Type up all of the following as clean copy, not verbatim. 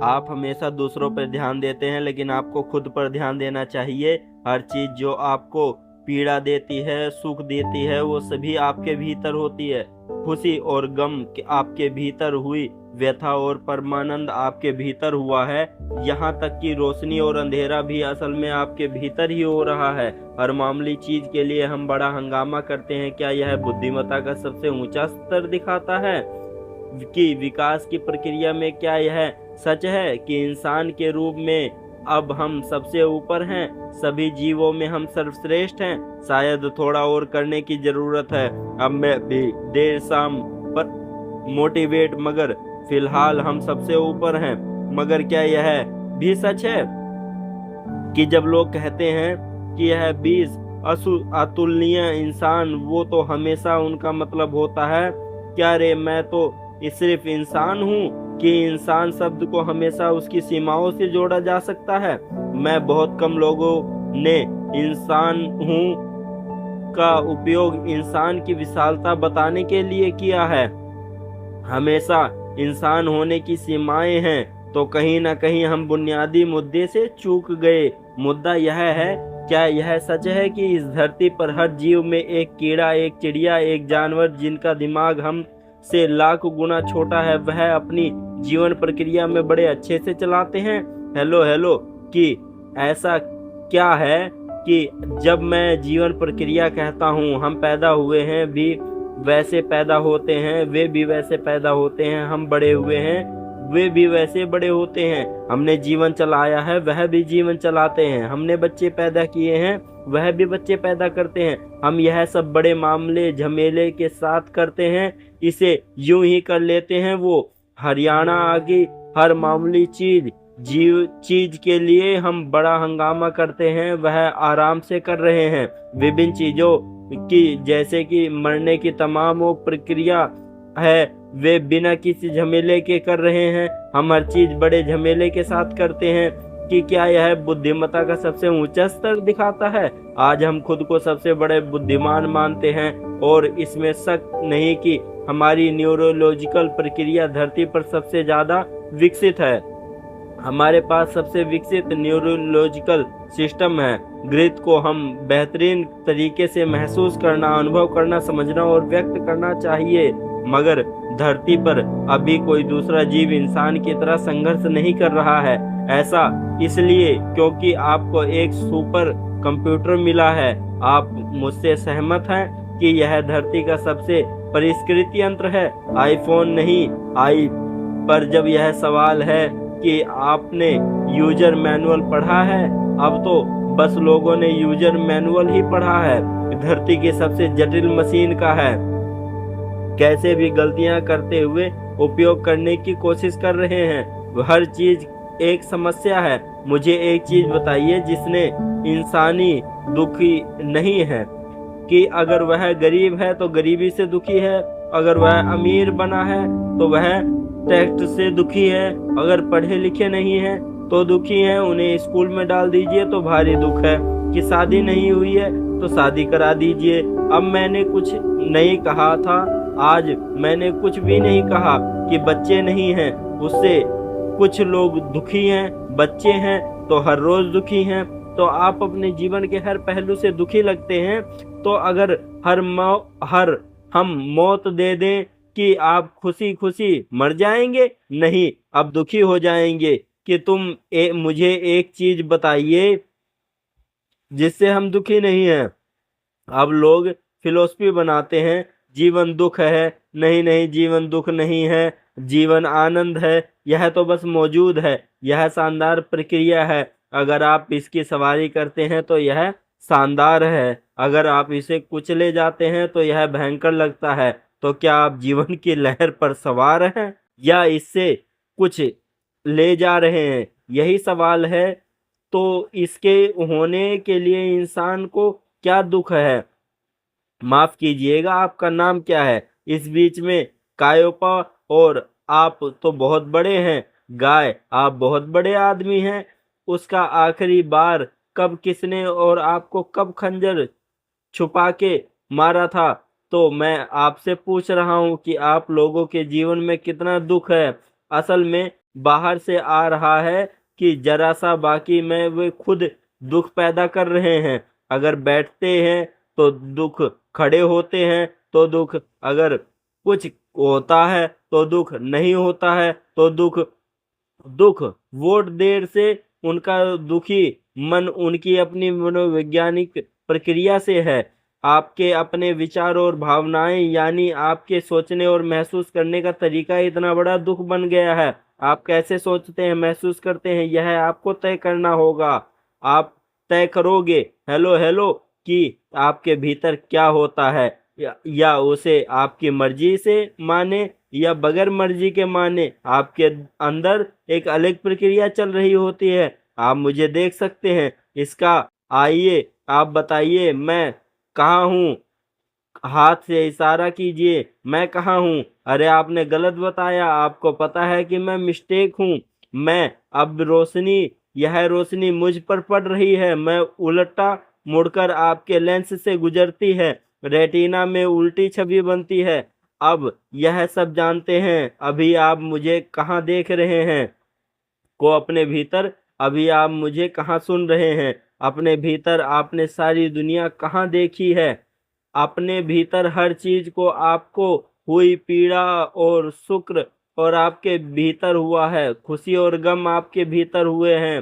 आप हमेशा दूसरों पर ध्यान देते हैं, लेकिन आपको खुद पर ध्यान देना चाहिए। हर चीज जो आपको पीड़ा देती है, सुख देती है, वो सभी आपके भीतर होती है। खुशी और गम आपके भीतर हुई, व्यथा और परमानंद आपके भीतर हुआ है। यहाँ तक कि रोशनी और अंधेरा भी असल में आपके भीतर ही हो रहा है। हर मामूली चीज के लिए हम बड़ा हंगामा करते हैं। क्या यह बुद्धिमत्ता का सबसे ऊंचा स्तर दिखाता है कि विकास की प्रक्रिया में क्या यह सच है कि इंसान के रूप में अब हम सबसे ऊपर हैं, सभी जीवों में हम सर्वश्रेष्ठ हैं? शायद थोड़ा और करने की जरूरत है। अब मैं भी देर शाम पर मोटिवेट, मगर फिलहाल हम सबसे ऊपर हैं। मगर क्या यह भी सच है कि जब लोग कहते हैं कि यह बीस अतुलनीय इंसान, वो तो हमेशा उनका मतलब होता है क्या रे मैं तो सिर्फ इंसान हूँ, कि इंसान शब्द को हमेशा उसकी सीमाओं से जोड़ा जा सकता है? मैं बहुत कम लोगों ने इंसान हूँ का उपयोग इंसान की विशालता बताने के लिए किया है। हमेशा इंसान होने की सीमाएं हैं, तो कहीं ना कहीं हम बुनियादी मुद्दे से चूक गए। मुद्दा यह है, क्या यह सच है कि इस धरती पर हर जीव में एक कीड़ा, एक चिड़िया, एक जानवर जिनका दिमाग हम से लाख गुना छोटा है, वह अपनी जीवन प्रक्रिया में बड़े अच्छे से चलाते हैं? हेलो हेलो, कि ऐसा क्या है कि जब मैं जीवन प्रक्रिया कहता हूँ, हम पैदा हुए हैं भी वैसे पैदा होते हैं, वे भी वैसे पैदा होते हैं, हम बड़े हुए हैं वे भी वैसे बड़े होते हैं, हमने जीवन चलाया है वह भी जीवन चलाते हैं, हमने बच्चे पैदा किए हैं वह भी बच्चे पैदा करते हैं। हम यह सब बड़े मामले झमेले के साथ करते हैं, इसे यूं ही कर लेते हैं। वो हरियाणा आगे हर मामूली चीज के लिए हम बड़ा हंगामा करते हैं, वह आराम से कर रहे हैं। विभिन्न चीजों की, जैसे कि मरने की तमाम वो प्रक्रिया है, वे बिना किसी झमेले के कर रहे हैं। हम हर चीज बड़े झमेले के साथ करते हैं। कि क्या यह बुद्धिमत्ता का सबसे ऊंचा स्तर दिखाता है? आज हम खुद को सबसे बड़े बुद्धिमान मानते हैं, और इसमें शक नहीं कि हमारी न्यूरोलॉजिकल प्रक्रिया धरती पर सबसे ज्यादा विकसित है। हमारे पास सबसे विकसित न्यूरोलॉजिकल सिस्टम है। ग्रिड को हम बेहतरीन तरीके से महसूस करना, अनुभव करना, समझना और व्यक्त करना चाहिए। मगर धरती पर अभी कोई दूसरा जीव इंसान की तरह संघर्ष नहीं कर रहा है। ऐसा इसलिए क्योंकि आपको एक सुपर कंप्यूटर मिला है। आप मुझसे सहमत हैं कि यह धरती का सबसे परिष्कृत यंत्र है? आईफोन नहीं आई, पर जब यह सवाल है कि आपने यूजर मैनुअल पढ़ा है, अब तो बस लोगों ने यूजर मैनुअल ही पढ़ा है। धरती की सबसे जटिल मशीन का है, कैसे भी गलतियां करते हुए उपयोग करने की कोशिश कर रहे हैं। हर चीज एक समस्या है। मुझे एक चीज बताइए जिसने इंसानी दुखी नहीं है, कि अगर वह गरीब है तो गरीबी से दुखी है, अगर वह अमीर बना है तो वह टैक्स से दुखी है, अगर पढ़े लिखे नहीं है तो दुखी है, उन्हें स्कूल में डाल दीजिए तो भारी दुख है, कि शादी नहीं हुई है तो शादी करा दीजिए। अब मैंने कुछ नहीं कहा था, आज मैंने कुछ भी नहीं कहा कि बच्चे नहीं हैं, उससे कुछ लोग दुखी हैं। बच्चे हैं तो हर रोज दुखी हैं, तो आप अपने जीवन के हर पहलू से दुखी लगते हैं। तो अगर हर हम मौत दे दें कि आप खुशी खुशी मर जाएंगे? नहीं, अब दुखी हो जाएंगे। कि तुम मुझे एक चीज बताइए जिससे हम दुखी नहीं हैं। अब लोग फिलोसफी बनाते हैं, जीवन दुख है। नहीं नहीं, जीवन दुख नहीं है, जीवन आनंद है। यह तो बस मौजूद है, यह शानदार प्रक्रिया है। अगर आप इसकी सवारी करते हैं तो यह शानदार है, अगर आप इसे कुचले जाते हैं तो यह भयंकर लगता है। तो क्या आप जीवन की लहर पर सवार हैं, या इससे कुछ ले जा रहे हैं? यही सवाल है। तो इसके होने के लिए इंसान को क्या दुख है? माफ कीजिएगा, आपका नाम क्या है? इस बीच में कायोपा, और आप तो बहुत बड़े हैं। गाय, आप बहुत बड़े आदमी हैं। उसका आखिरी बार कब किसने और आपको कब खंजर छुपा के मारा था? तो मैं आपसे पूछ रहा हूँ कि आप लोगों के जीवन में कितना दुख है। असल में बाहर से आ रहा है कि जरा सा बाकी में वे खुद दुख पैदा कर रहे हैं। अगर बैठते हैं तो दुख, खड़े होते हैं तो दुख, अगर कुछ होता है तो दुख, नहीं होता है तो दुख। दुख वोट देर से उनका दुखी मन उनकी अपनी मनोवैज्ञानिक प्रक्रिया से है। आपके अपने विचार और भावनाएं यानी आपके सोचने और महसूस करने का तरीका इतना बड़ा दुख बन गया है। आप कैसे सोचते हैं, महसूस करते हैं, यह आपको तय करना होगा। आप तय करोगे हेलो हेलो कि आपके भीतर क्या होता है, या उसे आपकी मर्जी से माने या बगैर मर्जी के माने। आपके अंदर एक अलग प्रक्रिया चल रही होती है। आप मुझे देख सकते हैं इसका। आइए आप बताइए मैं कहाँ हूँ, हाथ से इशारा कीजिए, मैं कहाँ हूँ। अरे आपने गलत बताया, आपको पता है कि मैं मिस्टेक हूँ। मैं अब रोशनी, यह रोशनी मुझ पर पड़ रही है, मैं उल्टा मुड़कर आपके लेंस से गुजरती है, रेटिना में उल्टी छवि बनती है। अब यह सब जानते हैं, अभी आप मुझे कहाँ देख रहे हैं को अपने भीतर, अभी आप मुझे कहाँ सुन रहे हैं अपने भीतर, आपने सारी दुनिया कहाँ देखी है अपने भीतर, हर चीज को आपको हुई पीड़ा और शुक्र और आपके भीतर हुआ है, खुशी और गम आपके भीतर हुए हैं,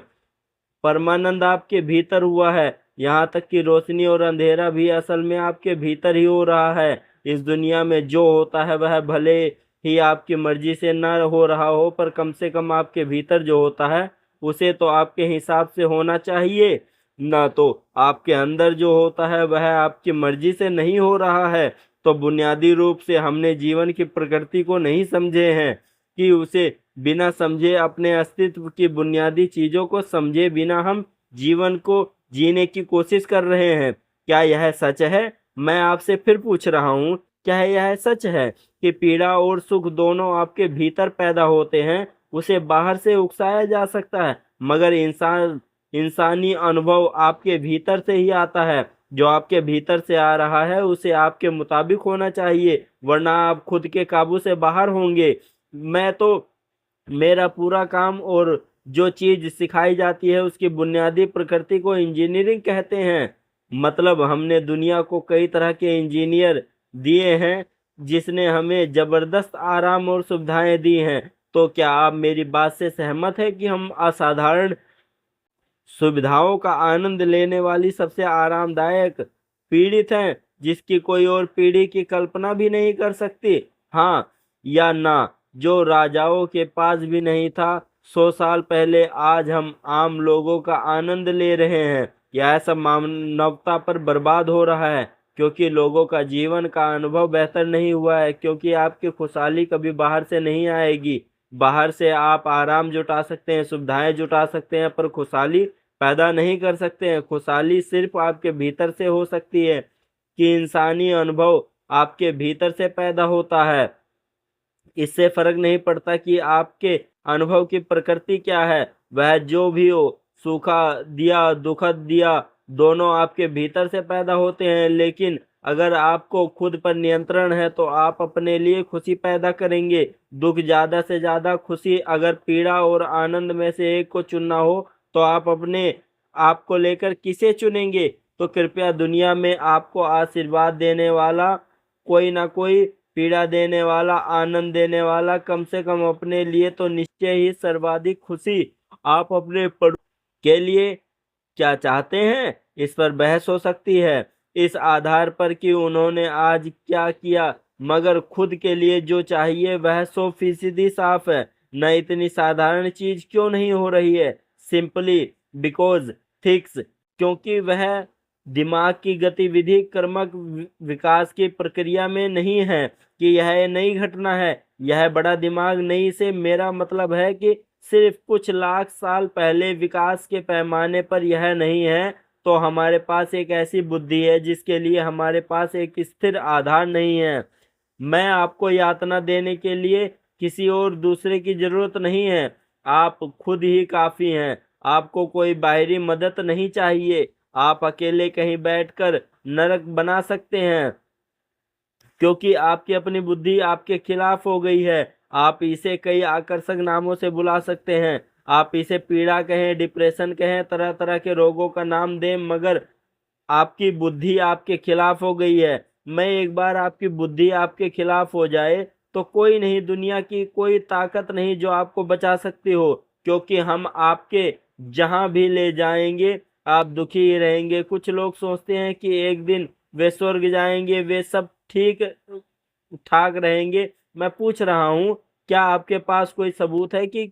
परमानंद आपके भीतर हुआ है। यहाँ तक कि रोशनी और अंधेरा भी असल में आपके भीतर ही हो रहा है। इस दुनिया में जो होता है वह भले ही आपकी मर्जी से न हो रहा हो, पर कम से कम आपके भीतर जो होता है उसे तो आपके हिसाब से होना चाहिए। ना तो आपके अंदर जो होता है वह आपकी मर्जी से नहीं हो रहा है। तो बुनियादी रूप से हमने जीवन की प्रकृति को नहीं समझे हैं कि उसे बिना समझे, अपने अस्तित्व की बुनियादी चीजों को समझे बिना हम जीवन को जीने की कोशिश कर रहे हैं। क्या यह सच है? मैं आपसे फिर पूछ रहा हूँ, क्या यह सच है कि पीड़ा और सुख दोनों आपके भीतर पैदा होते हैं? उसे बाहर से उकसाया जा सकता है, मगर इंसानी अनुभव आपके भीतर से ही आता है। जो आपके भीतर से आ रहा है उसे आपके मुताबिक होना चाहिए, वरना आप खुद के काबू से बाहर होंगे। मैं तो, मेरा पूरा काम और जो चीज सिखाई जाती है उसकी बुनियादी प्रकृति को इंजीनियरिंग कहते हैं। मतलब हमने दुनिया को कई तरह के इंजीनियर दिए हैं जिसने हमें जबरदस्त आराम और सुविधाएं दी हैं। तो क्या आप मेरी बात से सहमत है कि हम असाधारण सुविधाओं का आनंद लेने वाली सबसे आरामदायक पीड़ित हैं जिसकी कोई और पीढ़ी की कल्पना भी नहीं कर सकती? हाँ या ना? जो राजाओं के पास भी नहीं था 100 साल पहले, आज हम आम लोगों का आनंद ले रहे हैं। यह सब मानवता पर बर्बाद हो रहा है क्योंकि लोगों का जीवन का अनुभव बेहतर नहीं हुआ है, क्योंकि आपकी खुशहाली कभी बाहर से नहीं आएगी। बाहर से आप आराम जुटा सकते हैं, सुविधाएं जुटा सकते हैं, पर खुशहाली पैदा नहीं कर सकते हैं। खुशहाली सिर्फ आपके भीतर से हो सकती है कि इंसानी अनुभव आपके भीतर से पैदा होता है। इससे फर्क नहीं पड़ता कि आपके अनुभव की प्रकृति क्या है, वह जो भी हो, सूखा दिया, दुखद दिया, दोनों आपके भीतर से पैदा होते हैं। लेकिन अगर आपको खुद पर नियंत्रण है तो आप अपने लिए खुशी पैदा करेंगे। दुख ज्यादा से ज्यादा खुशी, अगर पीड़ा और आनंद में से एक को चुनना हो तो आप अपने आप को लेकर किसे चुनेंगे? तो कृपया दुनिया में आपको आशीर्वाद देने वाला कोई ना कोई, पीड़ा देने वाला, आनंद देने वाला, कम से कम अपने लिए तो निश्चय ही सर्वाधिक खुशी आप अपने के लिए क्या चाहते हैं, इस पर बहस हो सकती है इस आधार पर कि उन्होंने आज क्या किया, मगर खुद के लिए जो चाहिए वह 100% साफ है। न इतनी साधारण चीज क्यों नहीं हो रही है? सिंपली बिकॉज थिक्स, क्योंकि वह दिमाग की गतिविधि कर्मक विकास की प्रक्रिया में नहीं है कि यह नई घटना है। यह बड़ा दिमाग नई से मेरा मतलब है कि सिर्फ कुछ लाख साल पहले विकास के पैमाने पर यह नहीं है। तो हमारे पास एक ऐसी बुद्धि है जिसके लिए हमारे पास एक स्थिर आधार नहीं है। मैं आपको यातना देने के लिए किसी और दूसरे की जरूरत नहीं है। आप खुद ही काफी हैं। आपको कोई बाहरी मदद नहीं चाहिए। आप अकेले कहीं बैठकर नरक बना सकते हैं क्योंकि आपकी अपनी बुद्धि आपके खिलाफ हो गई है। आप इसे कई आकर्षक नामों से बुला सकते हैं। आप इसे पीड़ा कहें, डिप्रेशन कहें, तरह तरह के रोगों का नाम दें, मगर आपकी बुद्धि आपके खिलाफ हो गई है। मैं एक बार आपकी बुद्धि आपके खिलाफ हो जाए तो कोई नहीं, दुनिया की कोई ताकत नहीं जो आपको बचा सकती हो, क्योंकि हम आपके जहां भी ले जाएंगे आप दुखी ही रहेंगे। कुछ लोग सोचते हैं कि एक दिन वे स्वर्ग जाएंगे, वे सब ठीक ठाक रहेंगे। मैं पूछ रहा हूँ, क्या आपके पास कोई सबूत है कि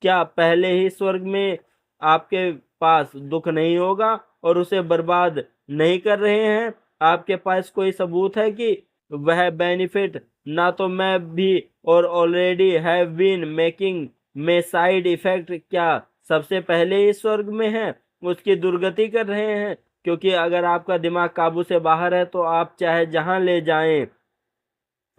क्या पहले ही स्वर्ग में आपके पास दुख नहीं होगा और उसे बर्बाद नहीं कर रहे हैं? आपके पास कोई सबूत है कि वह बेनिफिट ना तो मैं भी और ऑलरेडी हैव बीन मेकिंग में साइड इफेक्ट क्या सबसे पहले ही स्वर्ग में है उसकी दुर्गति कर रहे हैं? क्योंकि अगर आपका दिमाग काबू से बाहर है तो आप चाहे जहां ले जाएं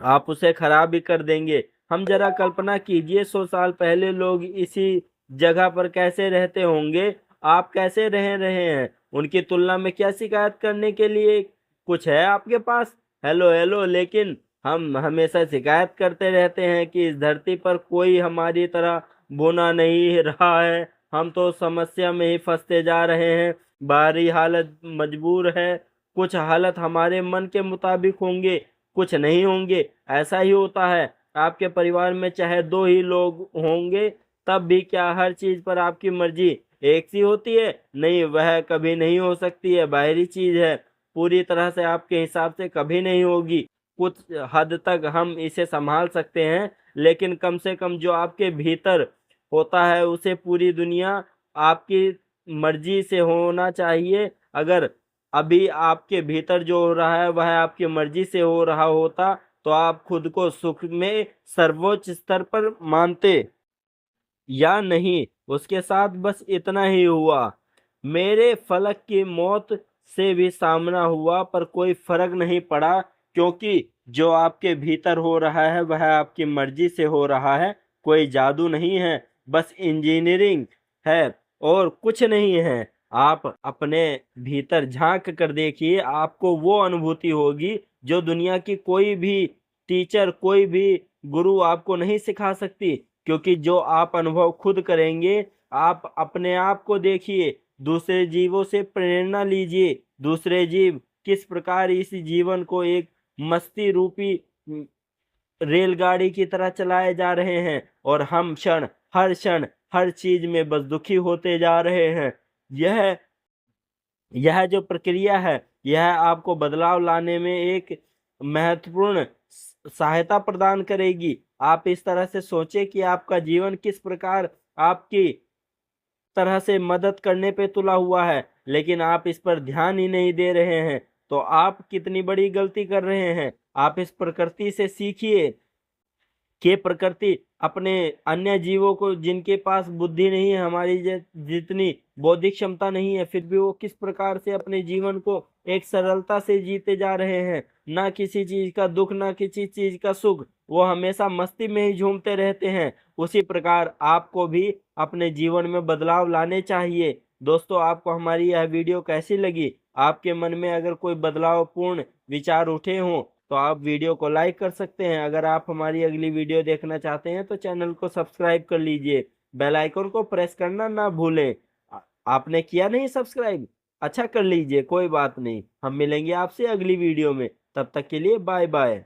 आप उसे खराब भी कर देंगे। हम जरा कल्पना कीजिए 100 साल पहले लोग इसी जगह पर कैसे रहते होंगे। आप कैसे रह रहे हैं? उनकी तुलना में क्या शिकायत करने के लिए कुछ है आपके पास? हेलो हेलो, लेकिन हम हमेशा शिकायत करते रहते हैं कि इस धरती पर कोई हमारी तरह बोना नहीं रहा है। हम तो समस्या में ही फंसते जा रहे हैं। बाहरी हालत मजबूर है, कुछ हालत हमारे मन के मुताबिक होंगे, कुछ नहीं होंगे। ऐसा ही होता है। आपके परिवार में चाहे दो ही लोग होंगे तब भी क्या हर चीज पर आपकी मर्जी एक सी होती है? नहीं, वह कभी नहीं हो सकती है। बाहरी चीज है, पूरी तरह से आपके हिसाब से कभी नहीं होगी। कुछ हद तक हम इसे संभाल सकते हैं, लेकिन कम से कम जो आपके भीतर होता है उसे पूरी दुनिया आपकी मर्जी से होना चाहिए। अगर अभी आपके भीतर जो हो रहा है वह आपकी मर्जी से हो रहा होता तो आप खुद को सुख में सर्वोच्च स्तर पर मानते या नहीं? उसके साथ बस इतना ही हुआ। मेरे फलक की मौत से भी सामना हुआ पर कोई फर्क नहीं पड़ा, क्योंकि जो आपके भीतर हो रहा है वह आपकी मर्जी से हो रहा है। कोई जादू नहीं है, बस इंजीनियरिंग है और कुछ नहीं है। आप अपने भीतर झांक कर देखिए, आपको वो अनुभूति होगी जो दुनिया की कोई भी टीचर, कोई भी गुरु आपको नहीं सिखा सकती। क्योंकि जो आप अनुभव खुद करेंगे, आप अपने आप को देखिए, दूसरे जीवों से प्रेरणा लीजिए। दूसरे जीव किस प्रकार इस जीवन को एक मस्ती रूपी रेलगाड़ी की तरह चलाए जा रहे हैं और हम क्षण हर चीज में बस दुखी होते जा रहे हैं। यह यह जो प्रक्रिया है यह आपको बदलाव लाने में एक महत्वपूर्ण सहायता प्रदान करेगी। आप इस तरह से सोचें कि आपका जीवन किस प्रकार आपकी तरह से मदद करने पे तुला हुआ है, लेकिन आप इस पर ध्यान ही नहीं दे रहे हैं। तो आप कितनी बड़ी गलती कर रहे हैं। आप इस प्रकृति से सीखिए कि प्रकृति अपने अन्य जीवों को, जिनके पास बुद्धि नहीं है हमारी जितनी बौद्धिक क्षमता नहीं है, फिर भी वो किस प्रकार से अपने जीवन को एक सरलता से जीते जा रहे हैं। ना किसी चीज का दुख, ना किसी चीज का सुख, वो हमेशा मस्ती में ही झूमते रहते हैं। उसी प्रकार आपको भी अपने जीवन में बदलाव लाने चाहिए। दोस्तों, आपको हमारी यह वीडियो कैसी लगी? आपके मन में अगर कोई बदलावपूर्ण विचार उठे हों तो आप वीडियो को लाइक कर सकते हैं। अगर आप हमारी अगली वीडियो देखना चाहते हैं तो चैनल को सब्सक्राइब कर लीजिए। बेल आइकन को प्रेस करना ना भूलें। आपने किया नहीं सब्सक्राइब? अच्छा, कर लीजिए, कोई बात नहीं। हम मिलेंगे आपसे अगली वीडियो में। तब तक के लिए बाय बाय।